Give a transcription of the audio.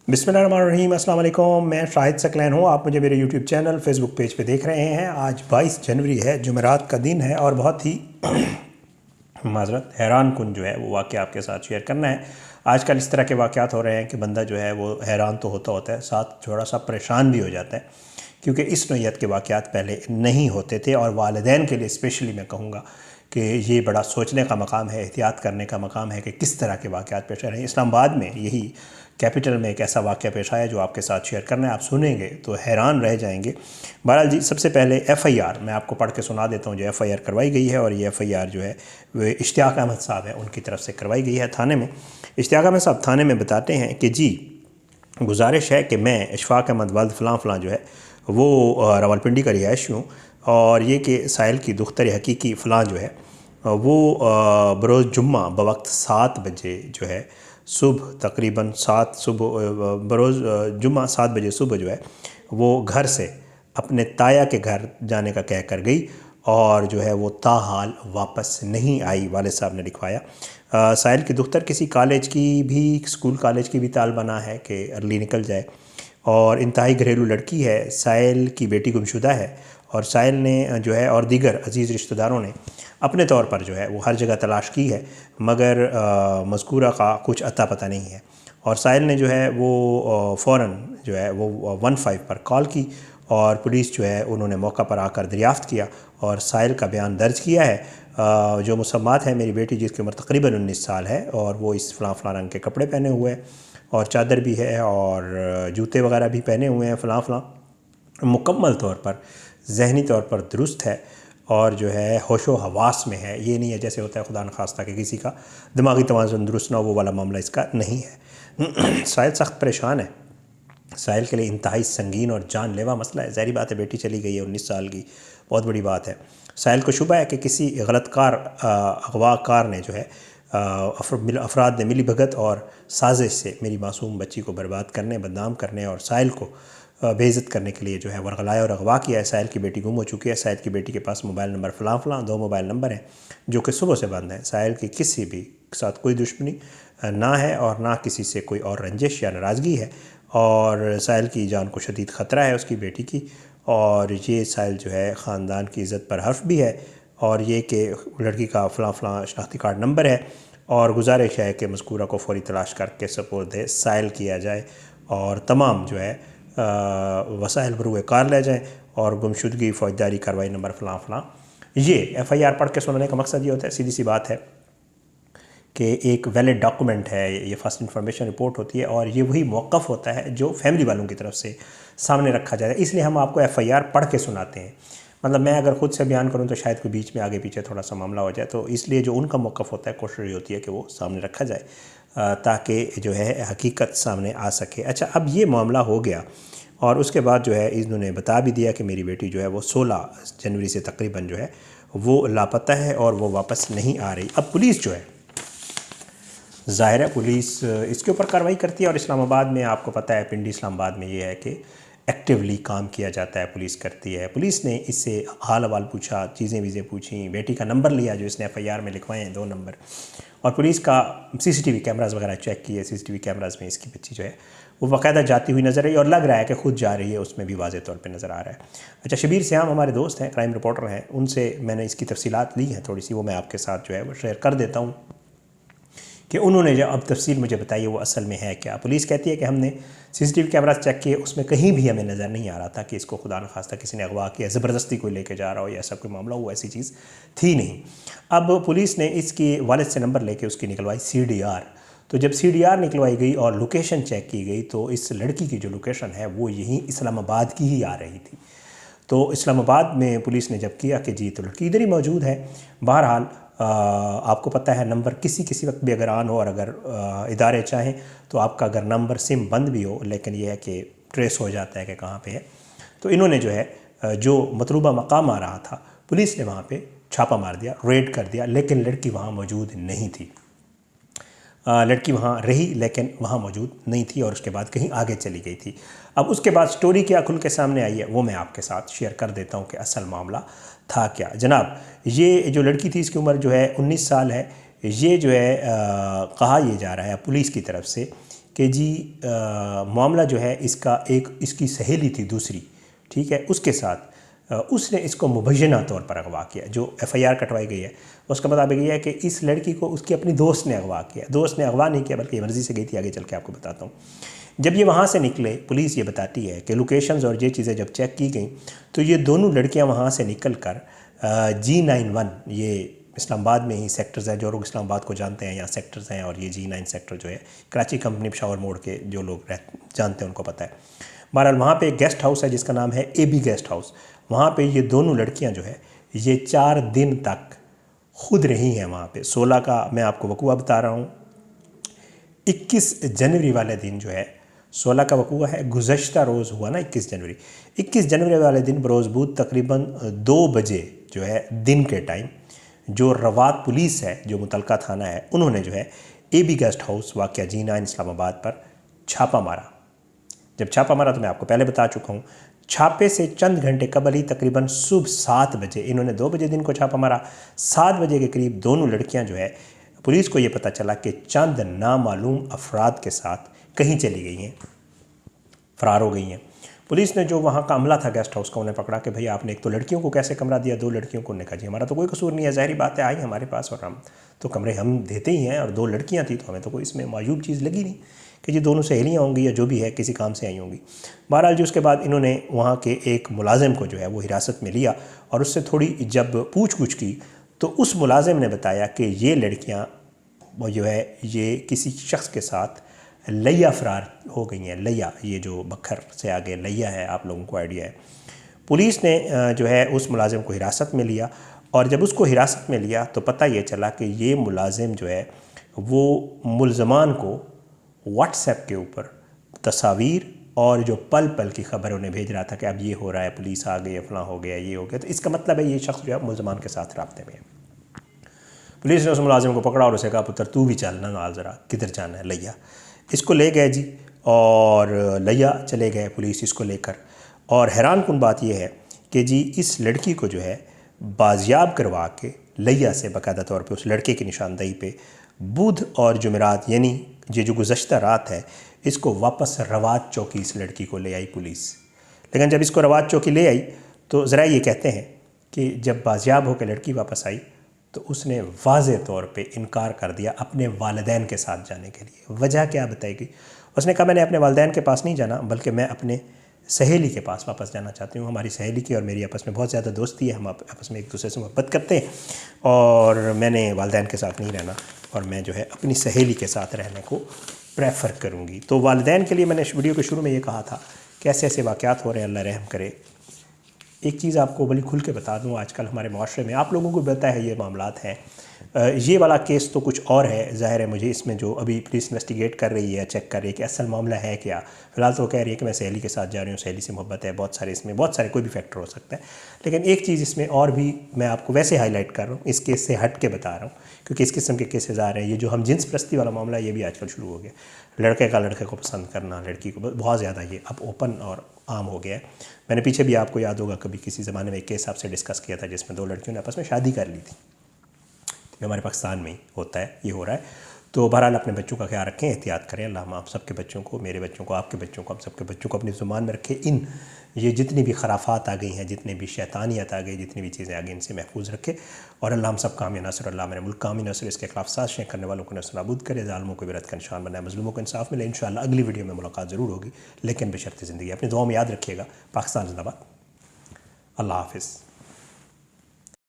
बिस्मिल्लाहिर्रहमानिर्रहीम, अस्सलाम वालेकुम। मैं शाहिद सकलैन हूँ। आप मुझे मेरे यूट्यूब चैनल फेसबुक पेज पे देख रहे हैं। आज 22 जनवरी है, जुमेरात का दिन है और बहुत ही माजरत हैरान कुन जो है वो वाक़या आपके साथ शेयर करना है। आजकल इस तरह के वाक़यात हो रहे हैं कि बंदा जो है वो हैरान तो होता है, साथ थोड़ा सा परेशान भी हो जाता है, क्योंकि इस नौइयत के वाक़यात पहले नहीं होते थे। और वालिदैन के लिए स्पेशली मैं कहूँगा कि ये बड़ा सोचने का मकाम है, एहतियात करने का मकाम है कि किस तरह के वाक़यात पेश आ रहे हैं। इस्लामाबाद में यही कैपिटल में एक ऐसा वाक़या पेश आया जो आपके साथ शेयर करना है। आप सुनेंगे तो हैरान रह जाएंगे। बहरहाल जी, सबसे पहले FIR मैं आपको पढ़ के सुना देता हूँ जो FIR करवाई गई है। और ये FIR जो है वो इश्तियाक अहमद साहब है उनकी तरफ से करवाई गई है थाने में। इश्तियाक अहमद साहब थाने में बताते हैं कि जी, गुजारिश है कि मैं इशफाक अहमद वल्द फ़लाँ फ़लाँ जो है वो रावलपिंडी का रिहायशी हूँ, और ये कि साहिल की दुख्तर हकीकी फ़लाँ जो है वो बरोज़ जुम्मा बवक्त 7 बजे जो है सुबह, तकरीबन 7 सुबह बरोज़ जुम्मा 7 बजे सुबह जो है वो घर से अपने ताया के घर जाने का कह कर गई, और जो है वो ताहाल वापस नहीं आई। वाले साहब ने लिखवाया साहिल की दुख्तर किसी कॉलेज की भी, स्कूल कॉलेज की भी तालबना है कि अर्ली निकल जाए, और इंतहाई घरेलू लड़की है। साहिल की बेटी गुमशुदा है, और साहिल ने जो है और दीगर अजीज़ रिश्तेदारों ने अपने तौर पर जो है वो हर जगह तलाश की है, मगर मज़कूरा का कुछ अता पता नहीं है। और साहिल ने जो है वो फ़ौरन जो है वो 15 पर कॉल की, और पुलिस जो है उन्होंने मौका पर आकर दरियाफ़्त किया और साहिल का बयान दर्ज किया है। जो मुसम्मात है, मेरी बेटी जिसकी उम्र तकरीबन 19 साल है, और वो इस फ़लाँ फ़लाँ रंग के कपड़े पहने हुए हैं, और चादर भी है, और जूते वगैरह भी पहने हुए हैं, फ़लाँ फ़लाँ मुकम्मल तौर पर ज़हनी तौर पर दुरुस्त है, और जो है होशो हवास में है। ये नहीं है जैसे होता है खुदा न खास्ता कि किसी का दिमागी तवाज़ुन दुरुस्त ना हो, वो वाला मामला इसका नहीं है। साहिल सख्त परेशान है। साहिल के लिए इंतहाई संगीन और जानलेवा मसला है। ज़ाहिर बात है, बेटी चली गई है 19 साल की, बहुत बड़ी बात है। साहिल को शुबा है कि किसी गलतकार अगवाकार ने जो है अफराद ने मिली भगत और साजिश से मेरी मासूम बच्ची को बर्बाद करने, बदनाम करने और साहिल को बेइज्जत करने के लिए जो है वरगलाया और अगवा किया है। साहिल की बेटी गुम हो चुकी है। साहिल की बेटी के पास मोबाइल नंबर फ़लाँ फ़लाँ 2 मोबाइल नंबर हैं जो कि सुबह से बंद हैं। साहिल की किसी भी साथ कोई दुश्मनी ना है, और ना किसी से कोई और रंजिश या नाराज़गी है, और साहिल की जान को शदीद ख़तरा है उसकी बेटी की। और ये साहिल जो है ख़ानदान की इज़्ज़त पर हर्फ भी है, और ये कि लड़की का फ़लाँ फ़लाँ शनाख्ती कार्ड नंबर है, और गुजारिश है कि मज़कूरा को फ़ौरी तलाश करके सपुर्द साहिल किया जाए, और तमाम जो है वसाइल बरूए कार ले जाएँ, और गुमशुदगी फ़ौजदारी कार्रवाई नंबर फ़लाँ फ़लाँ। ये FIR पढ़ के सुनाने का मकसद ये होता है, सीधी सी बात है कि एक वैलिड डॉक्यूमेंट है, ये फ़र्स्ट इन्फॉर्मेशन रिपोर्ट होती है, और ये वही मौक़िफ़ होता है जो फैमिली वालों की तरफ से सामने रखा जाता है। इसलिए हम आपको FIR पढ़ के सुनाते हैं। मतलब मैं अगर ख़ुद से बयान करूँ तो शायद कोई बीच में आगे पीछे थोड़ा सा मामला हो जाए, तो इसलिए जो उनका मौक़िफ़ होता है कोशिश ये होती है कि वो सामने रखा जाए ताकि जो है हकीकत सामने आ सके। अच्छा, अब ये मामला हो गया, और उसके बाद जो है इन्होंने बता भी दिया कि मेरी बेटी जो है वो 16 जनवरी से तकरीबन जो है वो लापता है, और वो वापस नहीं आ रही। अब पुलिस जो है, ज़ाहिर है पुलिस इसके ऊपर कार्रवाई करती है, और इस्लामाबाद में आपको पता है, पिंडी इस्लामाबाद में ये है कि एक्टिवली काम किया जाता है, पुलिस करती है। पुलिस ने इससे हाल अहवाल पूछा, चीज़ें वीज़ें पूछी, बेटी का नंबर लिया जो इसने FIR में लिखवाए हैं 2 नंबर, और पुलिस का CCTV कैमरास वगैरह चेक किए। CCTV कैमरास में इसकी बच्ची जो है वो बाकायदा जाती हुई नज़र आई, और लग रहा है कि खुद जा रही है, उसमें भी वाज़े तौर पे नज़र आ रहा है। अच्छा, शबीर सियाम हमारे दोस्त हैं, क्राइम रिपोर्टर हैं, उनसे मैंने इसकी तफसीलात ली हैं थोड़ी सी, वो मैं आपके साथ जो है वो शेयर कर देता हूँ कि उन्होंने जो अब तफसील मुझे बताई है वो असल में है क्या। पुलिस कहती है कि हमने CCTV कैमरास चेक किए, उसमें कहीं भी हमें नज़र नहीं आ रहा था कि इसको खुदा न खास्ता किसी ने अगवा किया, ज़बरदस्ती कोई लेके जा रहा हो या ऐसा कोई मामला हो, ऐसी चीज़ थी नहीं। अब पुलिस ने इसकी वालिद से नंबर लेके उसकी निकलवाई CDR। तो जब CDR निकलवाई गई और लोकेशन चेक की गई, तो इस लड़की की जो लोकेशन है वो यहीं इस्लामाबाद की ही आ रही थी। तो इस्लामाबाद में पुलिस ने जब किया कि जी तो लड़की इधर ही मौजूद है। बहरहाल आपको पता है, नंबर किसी वक्त भी अगर ऑन हो, और अगर इदारे चाहें तो आपका अगर नंबर सिम बंद भी हो, लेकिन यह है कि ट्रेस हो जाता है कि कहाँ पे है। तो इन्होंने जो है जो मतलूबा मकाम आ रहा था, पुलिस ने वहाँ पे छापा मार दिया, रेड कर दिया, लेकिन लड़की वहाँ मौजूद नहीं थी। लड़की वहाँ रही लेकिन वहाँ मौजूद नहीं थी, और उसके बाद कहीं आगे चली गई थी। अब उसके बाद स्टोरी क्या खुल के सामने आई है वो मैं आपके साथ शेयर कर देता हूँ कि असल मामला था क्या। जनाब, ये जो लड़की थी इसकी उम्र जो है 19 साल है। ये जो है कहा यह जा रहा है पुलिस की तरफ से कि जी मामला जो है इसका एक इसकी सहेली थी दूसरी, ठीक है, उसके साथ उसने इसको मुबैना तौर पर अगवा किया। जो FIR कटवाई गई है उसका मुताबिक ये है कि इस लड़की को उसकी अपनी दोस्त ने अगवा किया। दोस्त ने अगवा नहीं किया बल्कि मर्ज़ी से गई थी, आगे चल के आपको बताता हूँ। जब ये वहाँ से निकले, पुलिस ये बताती है कि लोकेशंस और ये चीज़ें जब चेक की गई तो ये दोनों लड़कियाँ वहाँ से निकल कर G91, ये इस्लामाबाद में ही सेक्टर्स हैं, जो लोग इस्लामाबाद को जानते हैं यहाँ सेक्टर्स हैं, और ये G9 सेक्टर जो है कराची कंपनी पेशावर मोड़ के जो लोग जानते हैं उनको पता है। बहरहाल वहाँ पे एक गेस्ट हाउस है जिसका नाम है AB गेस्ट हाउस। वहाँ पे ये दोनों लड़कियाँ जो है ये 4 दिन तक खुद रही हैं वहाँ पे। 16 का मैं आपको वकूआ बता रहा हूँ। 21 जनवरी वाले दिन जो है, 16 का वकूआ है, गुज़श्ता रोज़ हुआ ना 21 जनवरी। 21 जनवरी वाले दिन बरोज़ बूद तकरीबन 2 बजे जो है दिन के टाइम, जो रवात पुलिस है जो मुतलका थाना है, उन्होंने जो है AB गेस्ट हाउस वाक़या G9 इस्लामाबाद पर छापा मारा। जब छापा मारा तो मैं आपको पहले बता चुका हूँ, छापे से चंद घंटे कबल ही तकरीबन सुबह 7 बजे, इन्होंने 2 बजे दिन को छापा मारा, 7 बजे के करीब दोनों लड़कियां जो है, पुलिस को ये पता चला कि चंद नामालूम अफराद के साथ कहीं चली गई हैं, फ़रार हो गई हैं। पुलिस ने जो वहाँ का अमला था गेस्ट हाउस का, उन्हें पकड़ा कि भाई आपने एक तो लड़कियों को कैसे कमरा दिया, 2 लड़कियों को। उन्होंने कहा जी हमारा तो कोई कसूर नहीं है, ज़ाहिरी बात है आई हमारे पास और हम तो कमरे हम देते ही हैं, और 2 लड़कियाँ थी तो हमें तो कोई इसमें मायूब चीज़ लगी नहीं कि जी दोनों सहेलियाँ होंगी या जो भी है किसी काम से आई होंगी। बहरहाल जी उसके बाद इन्होंने वहाँ के एक मुलाजिम को जो है वो हिरासत में लिया और उससे थोड़ी जब पूछ-गुछ की तो उस मुलाजिम ने बताया कि ये लड़कियाँ वो जो है ये किसी शख्स के साथ लैया फ़रार हो गई हैं। लैया, ये जो बखर से आगे लैया है, आप लोगों को आइडिया है। पुलिस ने जो है उस मुलाजिम को हिरासत में लिया, और जब उसको हिरासत में लिया तो पता ये चला कि ये मुलाजिम जो है वो मुल्ज़मान को व्हाट्सएप के ऊपर तस्वीर और जो पल पल की खबर उन्हें भेज रहा था कि अब ये हो रहा है, पुलिस आ गई है, फलां हो गया, ये हो गया। तो इसका मतलब है ये शख्स जो है मुल्ज़मान के साथ राब्ते में है। पुलिस ने उस मुलाजिम को पकड़ा और उसे कहा पुत्र तू भी चलना नाल, ज़रा किधर जाना है। लैया इसको ले गए जी, और लैया चले गए पुलिस इसको लेकर। और हैरान कुन बात यह है कि जी इस लड़की को जो है बाजियाब करवा के लैया से बाकायदा तौर पे उस लड़के की निशानदेही पे बुध और जुमेरात, यानी ये जो गुज़श्ता रात है, इसको वापस रवात चौकी इस लड़की को ले आई पुलिस। लेकिन जब इसको रवात चौकी ले आई तो ज़रा ये कहते हैं कि जब बाजियाब होकर लड़की वापस आई तो उसने वाज़े तौर पे इनकार कर दिया अपने वालिदैन के साथ जाने के लिए। वजह क्या बताएगी? उसने कहा मैंने अपने वालिदैन के पास नहीं जाना, बल्कि मैं अपने सहेली के पास वापस जाना चाहती हूँ। हमारी सहेली की और मेरी आपस में बहुत ज़्यादा दोस्ती है, हम आपस में एक दूसरे से मोहब्बत करते हैं, और मैंने वालिदैन के साथ नहीं रहना और मैं जो है अपनी सहेली के साथ रहने को प्रेफर करूँगी। तो वालिदैन के लिए मैंने वीडियो के शुरू में ये कहा था कि ऐसे ऐसे वाक़यात हो रहे हैं, अल्लाह रहम करे। एक चीज़ आपको बड़ी खुल के बता दूँ, आजकल हमारे माशरे में आप लोगों को भी पता है ये मामलात हैं। ये वाला केस तो कुछ और है, ज़ाहिर है मुझे इसमें जो अभी पुलिस इन्वेस्टिगेट कर रही है, चेक कर रही है कि असल मामला है क्या। फ़िलहाल तो कह रही है कि मैं सहेली के साथ जा रही हूँ, सहेली से मोहब्बत है, बहुत सारे इसमें बहुत सारे कोई भी फैक्टर हो सकता है। लेकिन एक चीज़ इसमें और भी मैं आपको वैसे हाईलाइट कर रहा हूँ, इस केस से हट के बता रहा हूँ, क्योंकि इस किस्म के केसेस आ रहे हैं। ये जो हम जिन्स परस्ती वाला मामला है ये भी आजकल शुरू हो गया, लड़के का लड़के को पसंद करना, लड़की को, बहुत ज़्यादा ये अब ओपन और आम हो गया है। मैंने पीछे भी आपको याद होगा कभी किसी ज़माने में एक केस आपसे डिस्कस किया था जिसमें 2 लड़कियों ने आपस में शादी कर ली थी। ये हमारे पाकिस्तान में ही होता है, ये हो रहा है। तो बहरहाल अपने बच्चों का ख्याल रखें, एहतियात करें। अल्लाह हम आप सबके बच्चों को, मेरे बच्चों को, आपके बच्चों को, हम सबके बच्चों को अपनी ज़ुबान में रखें। इन ये जितनी भी खराफात आ गई हैं, जितने भी शैतानियत आ गई, जितनी भी चीज़ें आ गई, इनसे महफूज रखे। और अल्लाह हम सब कामी नसर, अल्लाह मेरे मुल्क कामी नसर, इसके खिलाफ साजिशें करने वालों को नस्तानाबूद करे, ज़ालिमों को इबरत का निशान बनाए, मज़लूमों को इंसाफ मिले। इंशाअल्लाह अगली वीडियो में मुलाकात ज़रूर होगी, लेकिन बशर्ते ज़िंदगी। अपनी दुआ में याद रखिएगा। पाकिस्तान ज़िंदाबाद। अल्लाह हाफ़िज़।